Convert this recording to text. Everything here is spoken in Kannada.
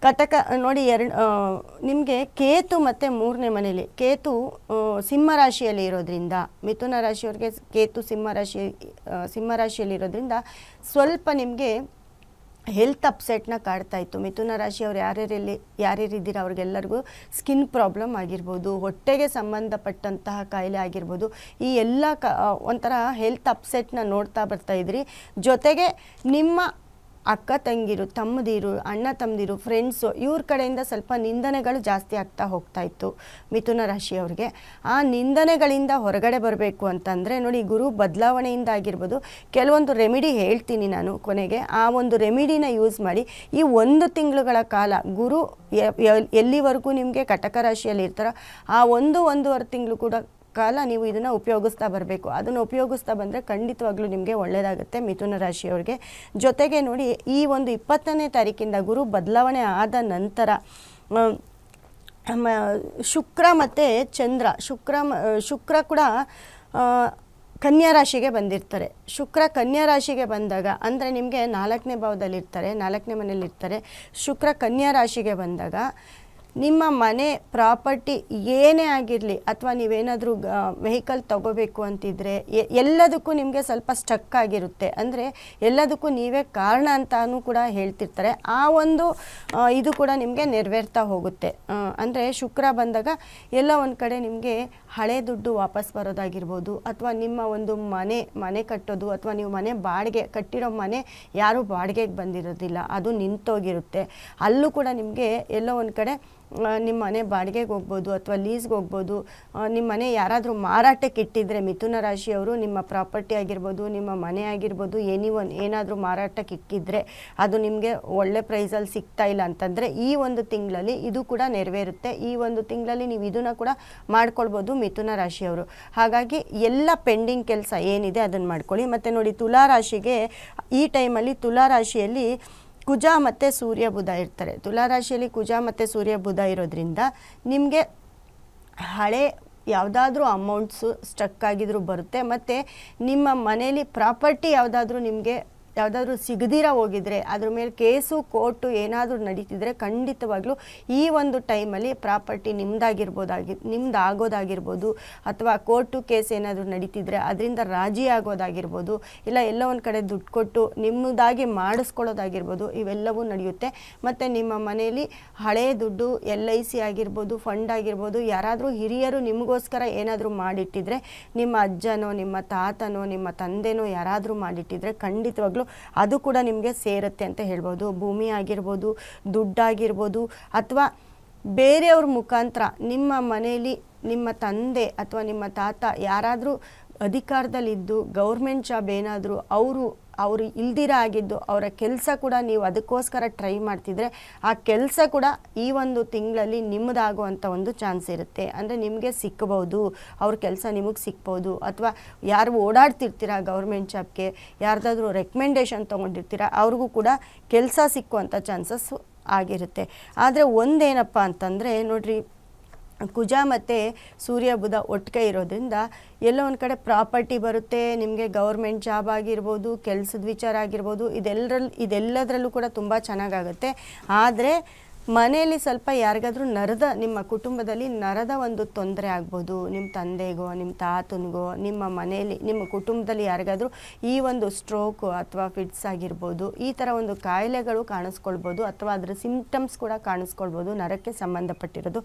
ಕಟಕ ನೋಡಿ ನಿಮಗೆ ಕೇತು ಮತ್ತು ಮೂರನೇ ಮನೇಲಿ ಕೇತು ಸಿಂಹ ರಾಶಿಯಲ್ಲಿ ಇರೋದ್ರಿಂದ, ಮಿಥುನ ರಾಶಿಯವ್ರಿಗೆ ಕೇತು ಸಿಂಹ ರಾಶಿಯಲ್ಲಿ ಇರೋದ್ರಿಂದ ಸ್ವಲ್ಪ ನಿಮಗೆ ಹೆಲ್ತ್ ಅಪ್ಸೆಟ್ನ ಕಾಡ್ತಾ ಇತ್ತು. ಮಿಥುನ ರಾಶಿಯವ್ರು ಯಾರ್ಯಾರಿದ್ದೀರ ಅವ್ರಿಗೆಲ್ಲರಿಗೂ ಸ್ಕಿನ್ ಪ್ರಾಬ್ಲಮ್ ಆಗಿರ್ಬೋದು, ಹೊಟ್ಟೆಗೆ ಸಂಬಂಧಪಟ್ಟಂತಹ ಕಾಯಿಲೆ ಆಗಿರ್ಬೋದು, ಈ ಎಲ್ಲ ಒಂಥರ ಹೆಲ್ತ್ ಅಪ್ಸೆಟ್ನ ನೋಡ್ತಾ ಬರ್ತಾಯಿದ್ರಿ. ಜೊತೆಗೆ ನಿಮ್ಮ ಅಕ್ಕ ತಂಗಿರು, ತಮ್ಮದಿರು, ಅಣ್ಣ ತಮ್ಮದಿರು, ಫ್ರೆಂಡ್ಸು ಇವ್ರ ಕಡೆಯಿಂದ ಸ್ವಲ್ಪ ನಿಂದನೆಗಳು ಜಾಸ್ತಿ ಆಗ್ತಾ ಹೋಗ್ತಾ ಇತ್ತು ಮಿಥುನ ರಾಶಿಯವ್ರಿಗೆ. ಆ ನಿಂದನೆಗಳಿಂದ ಹೊರಗಡೆ ಬರಬೇಕು ಅಂತಂದರೆ ನೋಡಿ, ಗುರು ಬದಲಾವಣೆಯಿಂದ ಆಗಿರ್ಬೋದು, ಕೆಲವೊಂದು ರೆಮಿಡಿ ಹೇಳ್ತೀನಿ ನಾನು ಕೊನೆಗೆ. ಆ ಒಂದು ರೆಮಿಡಿನ ಯೂಸ್ ಮಾಡಿ ಈ 1 ತಿಂಗಳುಗಳ ಕಾಲ ಗುರು ಎಲ್ಲಿವರೆಗೂ ನಿಮಗೆ ಕಟಕ ರಾಶಿಯಲ್ಲಿ ಇರ್ತಾರೋ ಆ 1-1.5 ತಿಂಗಳು ಕೂಡ ಕಾಲ ನೀವು ಇದನ್ನು ಉಪಯೋಗಿಸ್ತಾ ಬರಬೇಕು. ಅದನ್ನು ಉಪಯೋಗಿಸ್ತಾ ಬಂದರೆ ಖಂಡಿತವಾಗ್ಲೂ ನಿಮಗೆ ಒಳ್ಳೆಯದಾಗುತ್ತೆ ಮಿಥುನ ರಾಶಿಯವ್ರಿಗೆ. ಜೊತೆಗೆ ನೋಡಿ, ಈ ಒಂದು 20ನೇ ತಾರೀಕಿಂದ ಗುರು ಬದಲಾವಣೆ ಆದ ನಂತರ ಶುಕ್ರ ಮತ್ತು ಚಂದ್ರ, ಶುಕ್ರ ಕೂಡ ಕನ್ಯಾ ರಾಶಿಗೆ ಬಂದಿರ್ತಾರೆ. ಶುಕ್ರ ಕನ್ಯಾ ರಾಶಿಗೆ ಬಂದಾಗ ಅಂದರೆ ನಿಮಗೆ 4ನೇ ಭಾವದಲ್ಲಿರ್ತಾರೆ, 4ನೇ ಮನೇಲಿರ್ತಾರೆ. ಶುಕ್ರ ಕನ್ಯಾ ರಾಶಿಗೆ ಬಂದಾಗ ನಿಮ್ಮ ಮನೆ ಪ್ರಾಪರ್ಟಿ ಏನೇ ಆಗಿರಲಿ, ಅಥವಾ ನೀವೇನಾದರೂ ವೆಹಿಕಲ್ ತಗೋಬೇಕು ಅಂತಿದ್ರೆ ಎಲ್ಲದಕ್ಕೂ ನಿಮಗೆ ಸ್ವಲ್ಪ ಸ್ಟಕ್ ಆಗಿರುತ್ತೆ. ಅಂದರೆ ಎಲ್ಲದಕ್ಕೂ ನೀವೇ ಕಾರಣ ಅಂತಾನೂ ಕೂಡ ಹೇಳ್ತಿರ್ತಾರೆ. ಆ ಒಂದು ಇದು ಕೂಡ ನಿಮಗೆ ನೆರವೇರ್ತಾ ಹೋಗುತ್ತೆ. ಅಂದರೆ ಶುಕ್ರ ಬಂದಾಗ ಎಲ್ಲ ಒಂದು ಕಡೆ ನಿಮಗೆ ಹಳೆ ದುಡ್ಡು ವಾಪಸ್ ಬರೋದಾಗಿರ್ಬೋದು, ಅಥವಾ ನಿಮ್ಮ ಒಂದು ಮನೆ ಕಟ್ಟೋದು, ಅಥವಾ ನೀವು ಮನೆ ಬಾಡಿಗೆ ಕಟ್ಟಿರೋ ಮನೆ ಯಾರೂ ಬಾಡಿಗೆಗೆ ಬಂದಿರೋದಿಲ್ಲ, ಅದು ನಿಂತೋಗಿರುತ್ತೆ. ಅಲ್ಲೂ ಕೂಡ ನಿಮಗೆ ಎಲ್ಲೋ ಒಂದು ಕಡೆ ನಿಮ್ಮ ಮನೆ ಬಾಡಿಗೆಗೆ ಹೋಗ್ಬೋದು ಅಥವಾ ಲೀಸ್ಗೆ ಹೋಗ್ಬೋದು. ನಿಮ್ಮ ಮನೆ ಯಾರಾದರೂ ಮಾರಾಟಕ್ಕೆ ಇಟ್ಟಿದ್ರೆ ಮಿಥುನ ರಾಶಿಯವರು, ನಿಮ್ಮ ಪ್ರಾಪರ್ಟಿ ಆಗಿರ್ಬೋದು, ನಿಮ್ಮ ಮನೆ ಆಗಿರ್ಬೋದು, ಏನಾದರೂ ಮಾರಾಟಕ್ಕೆ ಇಕ್ಕಿದ್ರೆ ಅದು ನಿಮಗೆ ಒಳ್ಳೆ ಪ್ರೈಸಲ್ಲಿ ಸಿಗ್ತಾ ಇಲ್ಲ ಅಂತಂದರೆ ಈ ಒಂದು ತಿಂಗಳಲ್ಲಿ ಇದು ಕೂಡ ನೆರವೇರುತ್ತೆ. ಈ ಒಂದು ತಿಂಗಳಲ್ಲಿ ನೀವು ಇದನ್ನು ಕೂಡ ಮಾಡ್ಕೊಳ್ಬೋದು ಮಿಥುನ ರಾಶಿಯವರು. ಹಾಗಾಗಿ ಎಲ್ಲ ಪೆಂಡಿಂಗ್ ಕೆಲಸ ಏನಿದೆ ಅದನ್ನು ಮಾಡ್ಕೊಳ್ಳಿ. ಮತ್ತು ನೋಡಿ, ತುಲಾ ರಾಶಿಗೆ ಈ ಟೈಮಲ್ಲಿ ತುಲಾ ರಾಶಿಯಲ್ಲಿ ಕುಜ ಮತ್ತು ಸೂರ್ಯ ಬುಧ ಇರ್ತಾರೆ. ತುಲಾ ರಾಶಿಯಲ್ಲಿ ಕುಜ ಮತ್ತು ಸೂರ್ಯ ಬುಧ ಇರೋದ್ರಿಂದ ನಿಮಗೆ ಹಳೆ ಯಾವುದಾದ್ರೂ ಅಮೌಂಟ್ಸು ಸ್ಟಕ್ ಆಗಿದ್ರೂ ಬರುತ್ತೆ. ಮತ್ತು ನಿಮ್ಮ ಮನೇಲಿ ಪ್ರಾಪರ್ಟಿ ಯಾವುದಾದ್ರೂ ಸಿಗದಿರ ಹೋಗಿದ್ರೆ, ಅದ್ರ ಮೇಲೆ ಕೇಸು ಕೋರ್ಟು ಏನಾದರೂ ನಡೀತಿದ್ರೆ ಖಂಡಿತವಾಗ್ಲೂ ಈ ಒಂದು ಟೈಮಲ್ಲಿ ಪ್ರಾಪರ್ಟಿ ನಿಮ್ದಾಗೋದಾಗಿರ್ಬೋದು, ಅಥವಾ ಕೋರ್ಟು ಕೇಸ್ ಏನಾದರೂ ನಡೀತಿದ್ರೆ ಅದರಿಂದ ರಾಜಿ ಆಗೋದಾಗಿರ್ಬೋದು, ಇಲ್ಲ ಎಲ್ಲ ಒಂದು ಕಡೆ ದುಡ್ಡು ಕೊಟ್ಟು ನಿಮ್ಮದಾಗಿ ಮಾಡಿಸ್ಕೊಳ್ಳೋದಾಗಿರ್ಬೋದು, ಇವೆಲ್ಲವೂ ನಡೆಯುತ್ತೆ. ಮತ್ತು ನಿಮ್ಮ ಮನೆಯಲ್ಲಿ ಹಳೆ ದುಡ್ಡು LIC ಆಗಿರ್ಬೋದು, ಫಂಡ್ ಆಗಿರ್ಬೋದು, ಯಾರಾದರೂ ಹಿರಿಯರು ನಿಮಗೋಸ್ಕರ ಏನಾದರೂ ಮಾಡಿಟ್ಟಿದ್ರೆ, ನಿಮ್ಮ ಅಜ್ಜನೋ ನಿಮ್ಮ ತಾತನೋ ನಿಮ್ಮ ತಂದೆನೋ ಯಾರಾದರೂ ಮಾಡಿಟ್ಟಿದ್ರೆ ಖಂಡಿತವಾಗ್ಲೂ ಅದು ಕೂಡ ನಿಮಗೆ ಸೇರುತ್ತೆ ಅಂತ ಹೇಳ್ಬೋದು. ಭೂಮಿ ಆಗಿರ್ಬೋದು, ದುಡ್ಡಾಗಿರ್ಬೋದು, ಅಥವಾ ಬೇರೆಯವ್ರ ಮುಖಾಂತರ ನಿಮ್ಮ ಮನೆಯಲ್ಲಿ ನಿಮ್ಮ ತಂದೆ ಅಥವಾ ನಿಮ್ಮ ತಾತ ಯಾರಾದರೂ ಅಧಿಕಾರದಲ್ಲಿದ್ದು ಗೌರ್ಮೆಂಟ್ ಜಾಬ್ ಏನಾದರೂ ಅವರು ಇಲ್ದಿರ ಆಗಿದ್ದು ಅವರ ಕೆಲಸ ಕೂಡ ನೀವು ಅದಕ್ಕೋಸ್ಕರ ಟ್ರೈ ಮಾಡ್ತಿದ್ರೆ ಆ ಕೆಲಸ ಕೂಡ ಈ ಒಂದು ತಿಂಗಳಲ್ಲಿ ನಿಮ್ಮದಾಗುವಂಥ ಒಂದು ಚಾನ್ಸ್ ಇರುತ್ತೆ. ಅಂದರೆ ನಿಮಗೆ ಸಿಕ್ಕಬಹುದು, ಅವ್ರ ಕೆಲಸ ನಿಮಗೆ ಸಿಕ್ಬೋದು. ಅಥವಾ ಯಾರು ಓಡಾಡ್ತಿರ್ತೀರ ಗೌರ್ಮೆಂಟ್ ಜಾಬ್ಗೆ, ಯಾರ್ದಾದ್ರೂ ರೆಕಮೆಂಡೇಷನ್ ತೊಗೊಂಡಿರ್ತೀರ, ಅವ್ರಿಗೂ ಕೂಡ ಕೆಲಸ ಸಿಕ್ಕುವಂಥ ಚಾನ್ಸಸ್ ಆಗಿರುತ್ತೆ. ಆದರೆ ಒಂದೇನಪ್ಪ ಅಂತಂದರೆ ನೋಡ್ರಿ, ಕುಜ ಮತ್ತು ಸೂರ್ಯ ಬುಧ ಒಟ್ಟಿಗೆ ಇರೋದ್ರಿಂದ ಎಲ್ಲೋ ಒಂದು ಕಡೆ ಪ್ರಾಪರ್ಟಿ ಬರುತ್ತೆ, ನಿಮಗೆ ಗೌರ್ಮೆಂಟ್ ಜಾಬ್ ಆಗಿರ್ಬೋದು, ಕೆಲಸದ ವಿಚಾರ ಆಗಿರ್ಬೋದು, ಇದೆಲ್ಲದರಲ್ಲೂ ಕೂಡ ತುಂಬ ಚೆನ್ನಾಗಾಗುತ್ತೆ. ಆದರೆ ಮನೆಯಲ್ಲಿ ಸ್ವಲ್ಪ ಯಾರಿಗಾದ್ರೂ ನಿಮ್ಮ ಕುಟುಂಬದಲ್ಲಿ ನರದ ಒಂದು ತೊಂದರೆ ಆಗ್ಬೋದು. ನಿಮ್ಮ ತಂದೆಗೋ ನಿಮ್ಮ ತಾತನಿಗೋ ನಿಮ್ಮ ಮನೆಯಲ್ಲಿ ನಿಮ್ಮ ಕುಟುಂಬದಲ್ಲಿ ಯಾರಿಗಾದ್ರೂ ಈ ಒಂದು ಸ್ಟ್ರೋಕು ಅಥವಾ ಫಿಟ್ಸ್ ಆಗಿರ್ಬೋದು, ಈ ಥರ ಒಂದು ಕಾಯಿಲೆಗಳು ಕಾಣಿಸ್ಕೊಳ್ಬೋದು, ಅಥವಾ ಅದರ ಸಿಂಪ್ಟಮ್ಸ್ ಕೂಡ ಕಾಣಿಸ್ಕೊಳ್ಬೋದು ನರಕ್ಕೆ ಸಂಬಂಧಪಟ್ಟಿರೋದು.